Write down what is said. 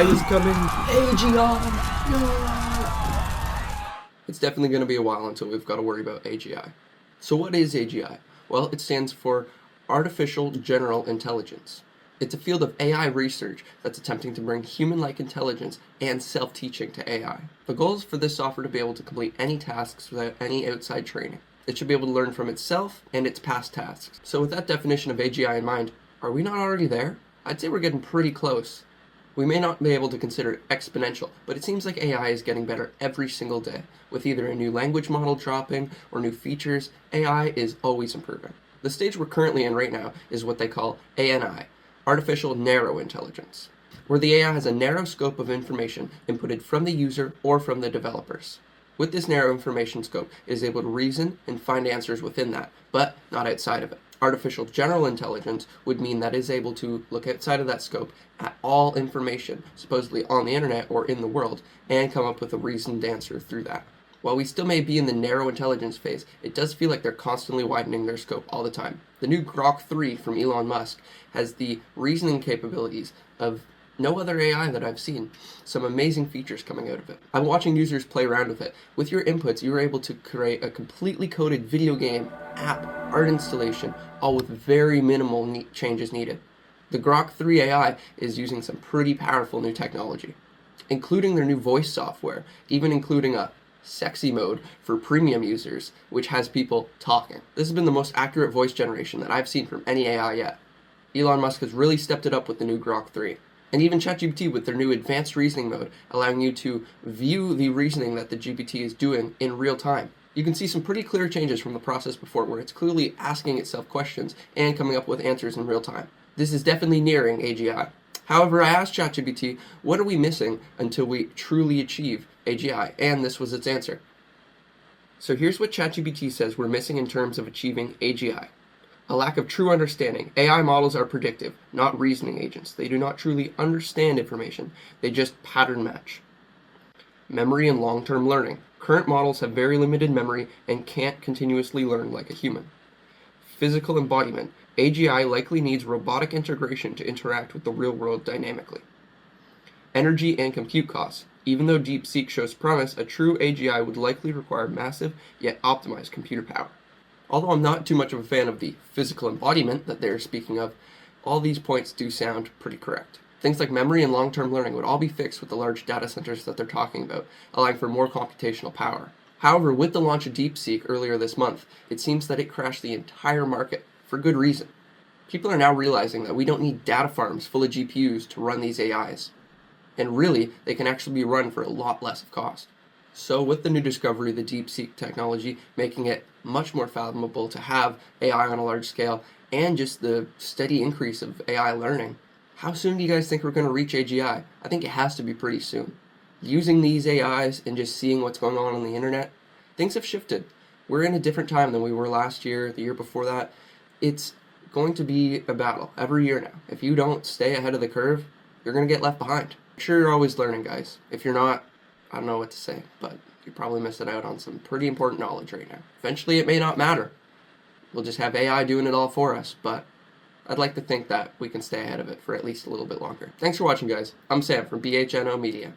AGI is coming. AGI. No. It's definitely going to be a while until we've got to worry about AGI. So what is AGI? Well, it stands for Artificial General Intelligence. It's a field of AI research that's attempting to bring human-like intelligence and self-teaching to AI. The goal is for this software to be able to complete any tasks without any outside training. It should be able to learn from itself and its past tasks. So with that definition of AGI in mind, are we not already there? I'd say we're getting pretty close. We may not be able to consider it exponential, but it seems like AI is getting better every single day. With either a new language model dropping or new features, AI is always improving. The stage we're currently in right now is what they call ANI, Artificial Narrow Intelligence, where the AI has a narrow scope of information inputted from the user or from the developers. With this narrow information scope, it is able to reason and find answers within that, but not outside of it. Artificial General Intelligence would mean that it is able to look outside of that scope at all information, supposedly on the internet or in the world, and come up with a reasoned answer through that. While we still may be in the narrow intelligence phase, it does feel like they're constantly widening their scope all the time. The new Grok 3 from Elon Musk has the reasoning capabilities of no other AI that I've seen. Some amazing features coming out of it. I'm watching users play around with it. With your inputs, you are able to create a completely coded video game, app, art installation, all with very minimal changes needed. The Grok 3 AI is using some pretty powerful new technology, including their new voice software, even including a sexy mode for premium users, which has people talking. This has been the most accurate voice generation that I've seen from any AI yet. Elon Musk has really stepped it up with the new Grok 3. And even ChatGPT with their new advanced reasoning mode, allowing you to view the reasoning that the GPT is doing in real time. You can see some pretty clear changes from the process before, where it's clearly asking itself questions and coming up with answers in real time. This is definitely nearing AGI. However, I asked ChatGPT, what are we missing until we truly achieve AGI? And this was its answer. So here's what ChatGPT says we're missing in terms of achieving AGI. A lack of true understanding. AI models are predictive, not reasoning agents. They do not truly understand information. They just pattern match. Memory and long-term learning. Current models have very limited memory and can't continuously learn like a human. Physical embodiment. AGI likely needs robotic integration to interact with the real world dynamically. Energy and compute costs. Even though DeepSeek shows promise, a true AGI would likely require massive yet optimized computer power. Although I'm not too much of a fan of the physical embodiment that they're speaking of, all these points do sound pretty correct. Things like memory and long-term learning would all be fixed with the large data centers that they're talking about, allowing for more computational power. However, with the launch of DeepSeek earlier this month, it seems that it crashed the entire market, for good reason. People are now realizing that we don't need data farms full of GPUs to run these AIs. And really, they can actually be run for a lot less of cost. So with the new discovery of the DeepSeek technology, making it much more fathomable to have AI on a large scale, and just the steady increase of AI learning, how soon do you guys think we're going to reach AGI? I think it has to be pretty soon. Using these AIs and just seeing what's going on the internet, things have shifted. We're in a different time than we were last year, the year before that. It's going to be a battle every year now. If you don't stay ahead of the curve, you're going to get left behind. Make sure you're always learning, guys. If you're not, I don't know what to say, but you're probably missing out on some pretty important knowledge right now. Eventually, it may not matter. We'll just have AI doing it all for us, but I'd like to think that we can stay ahead of it for at least a little bit longer. Thanks for watching, guys. I'm Sam from BHNOmedia.